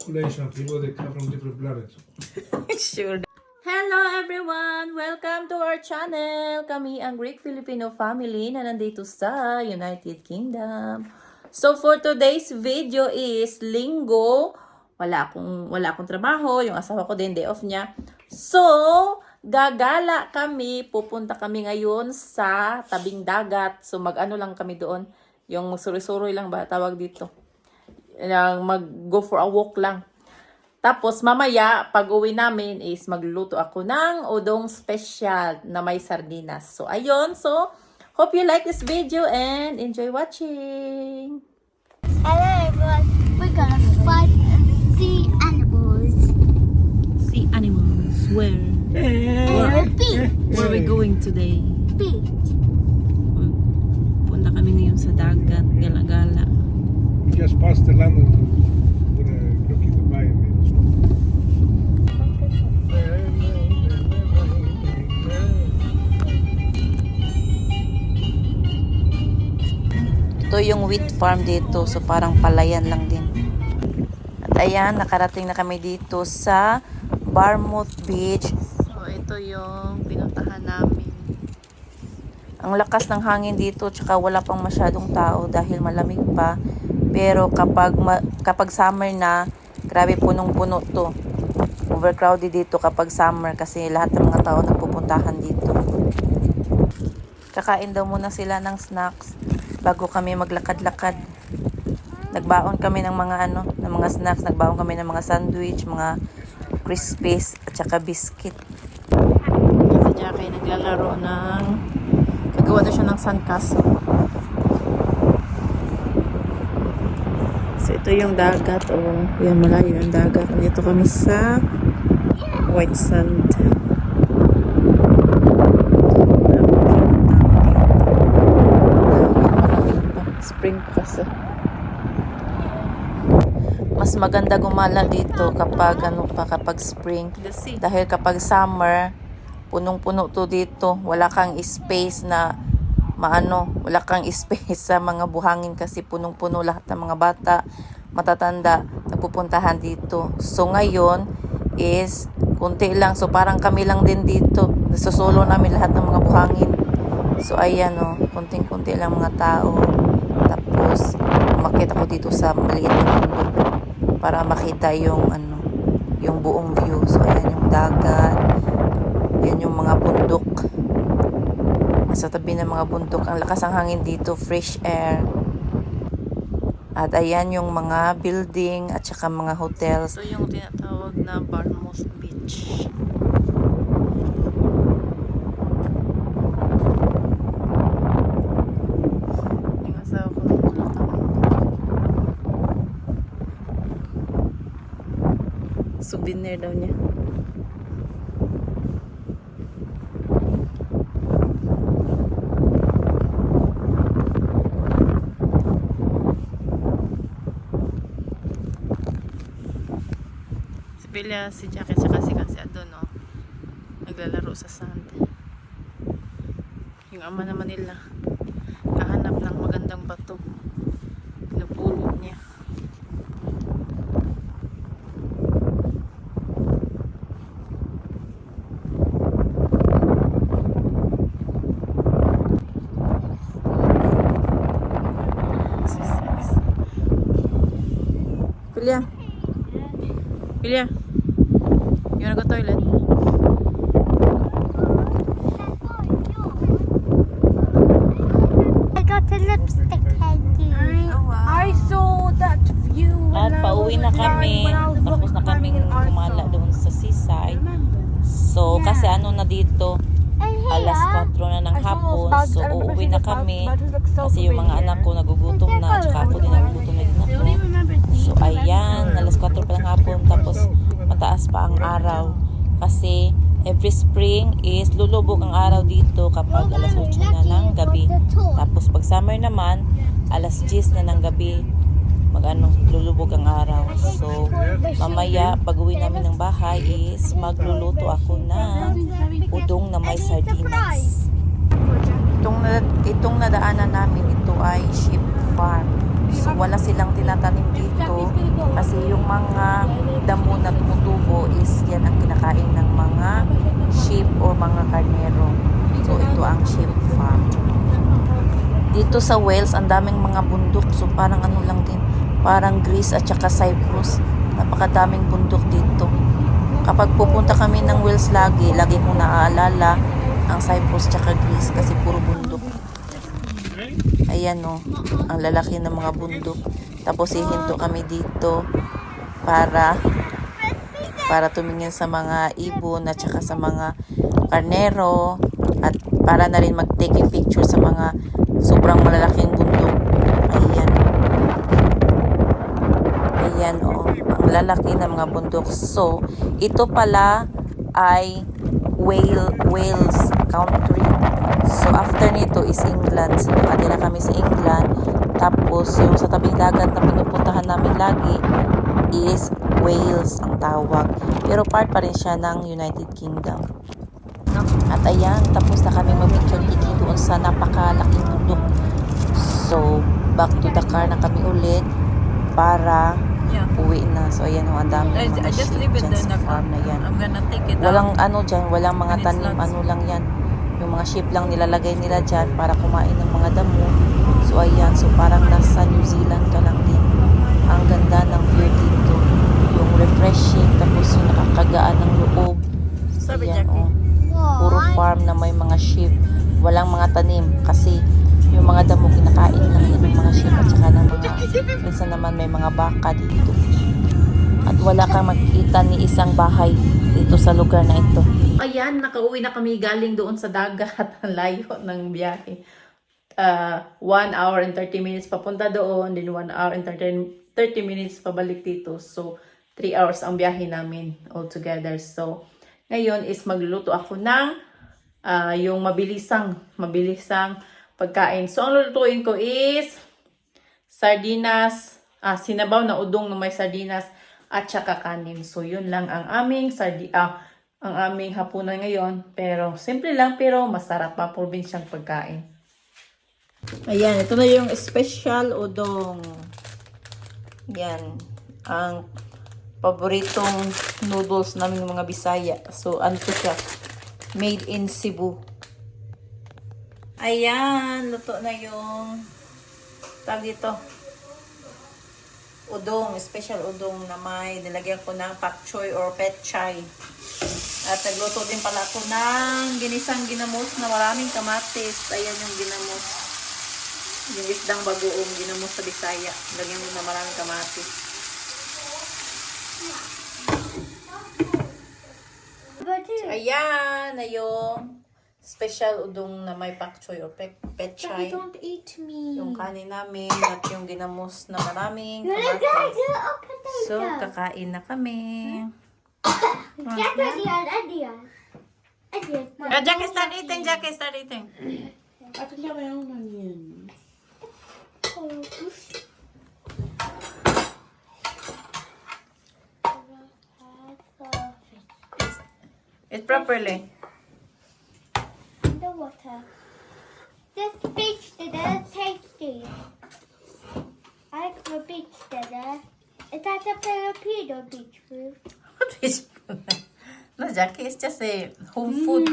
population, people that come from different planets. Sure. Hello everyone! Welcome to our channel! Kami ang Greek Filipino family na nandito sa United Kingdom. So for today's video is linggo. Wala akong trabaho. Yung asawa ko din, day off niya. So, gagala kami. Pupunta kami ngayon sa tabing dagat. So mag-ano lang kami doon. Yung suroy-suroy lang ba tawag dito. Mag-go for a walk lang. Tapos mamaya, pag uwi namin is magluluto ako ng udong special na may sardinas. So ayun, so hope you like this video and enjoy watching. Hello everyone, we're gonna find sea animals. See animals, where? Beach. Where are we going today? Beach. Punta kami ngayon sa dagat, gala-gala. Just past the land with a look in the bay. Ito yung wheat farm dito, so parang palayan lang din. At ayan, nakarating na kami dito sa Barmouth Beach. So ito yung pinuntahan namin. Ang lakas ng hangin dito, tsaka wala pang masyadong tao dahil malamig pa. Pero kapag summer na, grabe punong-puno to. Overcrowded dito kapag summer kasi lahat ng mga tao nagpupuntahan dito. Kakain daw muna sila ng snacks bago kami maglakad-lakad. Nagbaon kami ng mga snacks, nagbaon kami ng mga sandwich, mga crispies at saka biscuit. Si Jackie naglalaro gagawa na siya ng sandcastle. So ito yung dagat, yan malayo yung dagat. Dito kami sa white sand. Spring pa kasi. Mas maganda gumala dito kapag spring. Dahil kapag summer, punong-puno to dito. Wala kang space wala kang space sa mga buhangin kasi punong-puno lahat ng mga bata, matatanda, nagpupuntahan dito. So ngayon is kunti lang. So parang kami lang din dito. Nasusulo namin lahat ng mga buhangin. So ayan kunting-kunti lang mga tao. Tapos umakyat ako dito sa maliit na bundok para makita yung buong view. So ayan yung dagat. Ayan yung mga bundok. Sa tabi ng mga bundok, ang lakas ng hangin dito, fresh air. At ayan yung mga building at saka mga hotels. So yung tinatawag na Barmouth Beach. Yung asawa ko nagulak souvenir daw niya. Si Jackie at si Adon naglalaro sa sand. Yung ama naman nila kahanap ng magandang bato, pinupulot niya. Pilya, you wanna go toilet? I got a lipstick handy. I saw that view. At pauwi na kami. Tapos na kaming gumala doon sa seaside. So, kasi na dito, alas 4 na ng hapon. So, uuwi na kami. Kasi yung mga anak ko nagugutom na. Tsaka ako din nagugutom na din ako. So, ayan. Alas 4 pa ng hapon. Tapos, mataas pa ang araw. Kasi, every spring is lulubog ang araw dito kapag alas 8 na ng gabi. Tapos, pag summer naman, alas 10 na ng gabi. Lulubog ang araw. So, mamaya, pag uwi namin ng bahay is magluluto ako ng udong na may sardinas. Itong nadaanan namin, ito ay sheep farm. So, wala silang tinatanim dito kasi yung mga damo na tumutubo is yan ang kinakain ng mga sheep or mga karnero. So, ito ang sheep farm. Dito sa Wales, ang daming mga bundok. So, parang ano lang din, parang Greece at saka Cyprus. Napakadaming bundok dito. Kapag pupunta kami ng Wales lagi kong naaalala ang Cyprus at Greece kasi puro bundok. Ayan o, ang lalaki ng mga bundok. Tapos hihinto kami dito para tumingin sa mga ibon at saka sa mga karnero at para na rin mag-take picture sa mga sobrang malalaking bundok. Ayan. Ayan o, ang lalaki ng mga bundok. So, ito pala ay Wales country. So, after nito is England. So, nakatira kami sa England. Tapos, yung sa tabing dagat na pinupuntahan namin lagi is Wales ang tawag. Pero part pa rin siya ng United Kingdom. At ayan, tapos na kami mag-picture taking doon sa napakalaking bundok. So, back to the car na kami ulit para uwi na. So, ayan o, ang dami ng mga sheep dyan sa farm na yan. I'm gonna take it Walang out. ano dyan, walang mga And it's tanim, nuts. ano lang yan. Yung mga sheep lang nilalagay nila dyan para kumain ng mga damo. So, ayan. So, parang nasa New Zealand ka lang din. Ang ganda ng view dito. Yung refreshing, tapos yung nakakagaan ng loob. Sabi Ayan, Jackie. oh. Puro farm na may mga sheep. Walang mga tanim kasi yung mga damo kinakain lang yun ng mga sheep at saka ng mga minsan naman may mga baka dito. At wala kang makikita ni isang bahay dito sa lugar na ito. Ayan, nakauwi na kami galing doon sa dagat. Ang layo ng biyahe. 1 hour and 30 minutes papunta doon, then 1 hour and 30 minutes pabalik dito. So, 3 hours ang biyahe namin altogether. So, ngayon is magluluto ako ng yung mabilisang pagkain. So, ang lulutuin ko is sardinas, sinabaw na udong na may sardinas at saka kanin. So, yun lang ang aming ang aming hapunan ngayon. Pero, simple lang pero masarap pa, probinsyang pagkain. Ayan, ito na yung special udong. Yan, ang paboritong noodles namin ng mga Bisaya. So, ano to siya? Made in Cebu. Ayan, luto na yung tawag dito. Udong, special udong na may nilagyan ko ng pak choy or petchay. At nagluto din pala ako ng ginisang ginamos na maraming kamatis. Ayan yung ginamos. Yung isdang bagoong ginamos sa Bisaya. Lagyan mo na maraming kamatis. So, ayan na yung special udong na may pak choy or petchay. Don't eat me. Yung kanin namin at yung ginamos na maraming kamatis. So, kakain na kami. Jackie, start eating. Jackie, start eating. Eat properly. Underwater. This beach dinner is tasty. I like the beach dinner. Is that a Filipino beach food? What is no, Jackie, it's just a home food.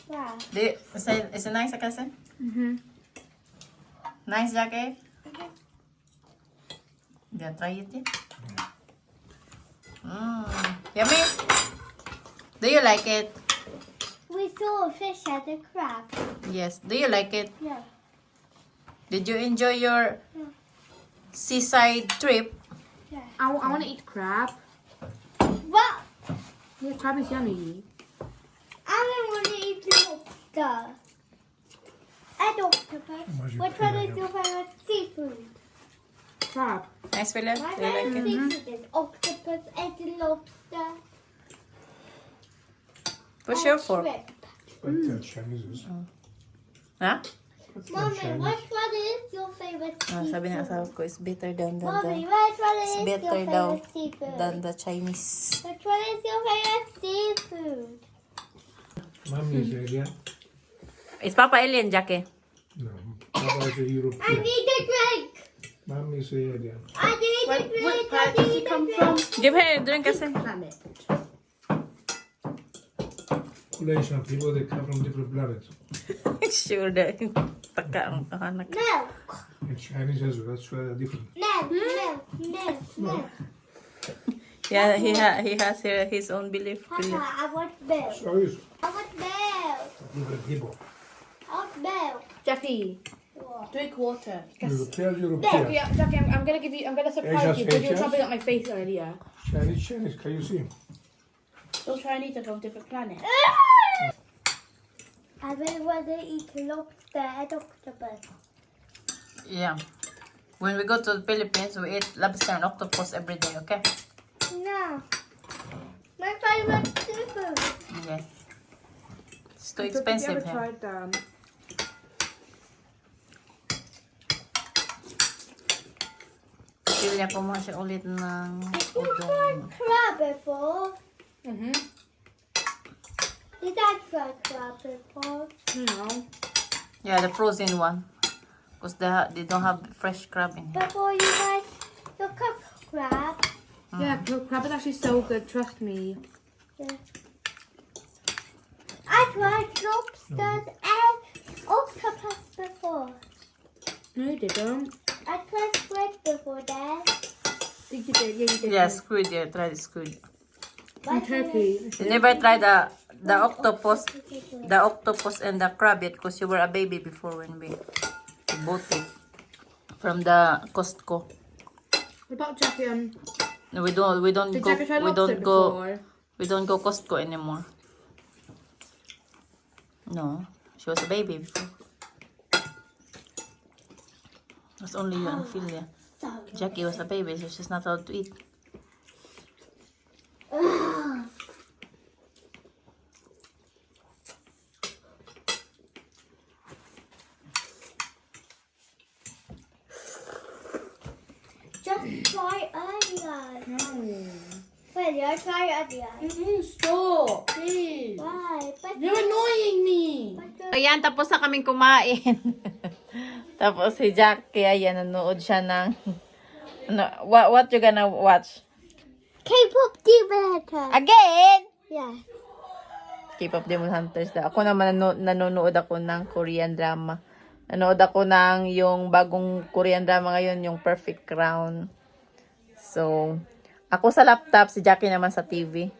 Wow. Is it nice, Akasan? Nice, Jackie? Yeah, try it. Yummy? Do you like it? We saw a fish and a crab. Yes. Do you like it? Yeah. Did you enjoy your seaside trip? Yeah. I want to eat crab. What? Yeah, crab is yummy. I don't want to eat lobster. And octopus. Which one is your favorite seafood? Crab. Nice, Philip? My Do you like favorite it? seafood is octopus and lobster. What's and your fork? shrimp. Ha? Mommy, which one is your favorite seafood? Sabi ng asawa ko, it's better than Mommy, which one it's is better your daw favorite seafood? than the Chinese. Which one is your favorite seafood? Mommy said, yeah. It's Papa Alien, Jackie. No. Baba is a I European. need a drink. Mommy is a alien. I need a drink. What I planet does he need a come drink. from? Give her a drink kasi. Planet. Population of people that come from different planets. Sure that. Taka ang anak. Milk. And Chinese as well. That's why they're different. Milk. Milk. Milk. Milk. Yeah, he has his own belief. Papa, I want milk. So is I want milk. different people. I want milk. Jackie, What? drink water. European. Yeah, Jackie, I'm gonna surprise you because you were Asians? chopping up my face earlier. Chinese. Can you see? Those Chinese are from different planets. I really want to eat lobster and octopus. Yeah. When we go to the Philippines, we eat lobster and octopus every day, okay? No. My favorite seafood. Okay. It's too Have expensive you ever here. tried Bili niya po mga siya ulit ng Have you udong. tried crab before? Mm-hmm. Did I try crab before? No. Yeah, the frozen one. Because they don't have fresh crab in here. Before you guys, you cook crab. Yeah, crab is actually so good. Trust me. Yeah. I tried lobsters and octopus before. No, you didn't. I tried squid before that. Think you did? Yeah, you did. Yeah, squid. Yeah, try the squid. In Turkey. You never tried the octopus, and the crab yet because you were a baby before when we bought it from the Costco. What about Jackie? No, we don't Did go Jackie try lobster before? we don't go Costco anymore. No, she was a baby before. It was only you and Philia. Jackie was a baby, so she's not allowed to eat. Just try onion. Wait, you try onion. Stop, please. Why? But You're annoying me. Ayan, tapos na kaming kumain. Tapos si Jackie, ayan, nanood siya ng... Ano, what you gonna watch? K-pop Demon Hunter. Again? Yeah. K-pop Demon Hunters daw. Ako naman nanonood ako ng Korean drama. Nanood ako ng yung bagong Korean drama ngayon, yung Perfect Crown. So, ako sa laptop, si Jackie naman sa TV.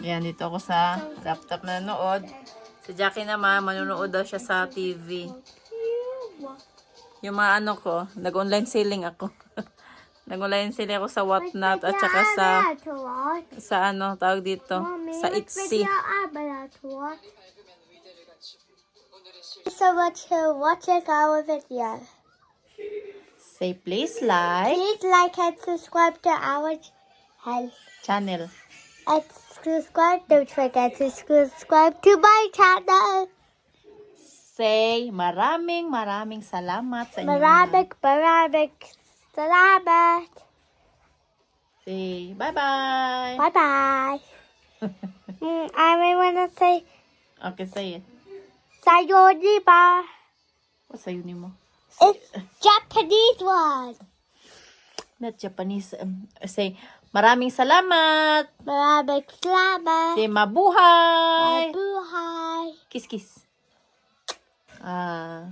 Yan, dito ako sa laptop na nanood. Si Jackie naman, manonood daw siya sa TV. Yung mga ano ko, nag-online selling ako. Nag-online selling ako sa Whatnot at saka sa ano, tawag dito, sa Etsy. So much for watching our video. Say please like Please like and subscribe to our channel. and subscribe. Don't forget to subscribe to my channel. Say maraming salamat sa inyo. Maraming salamat. Say bye-bye. Bye-bye. I may wanna say Okay, say it. sayonara. What's sayun mo? It's Japanese one. Not Japanese. Say maraming salamat. Maraming salamat. Say mabuhay. Mabuhay. Kiss kiss. Ah.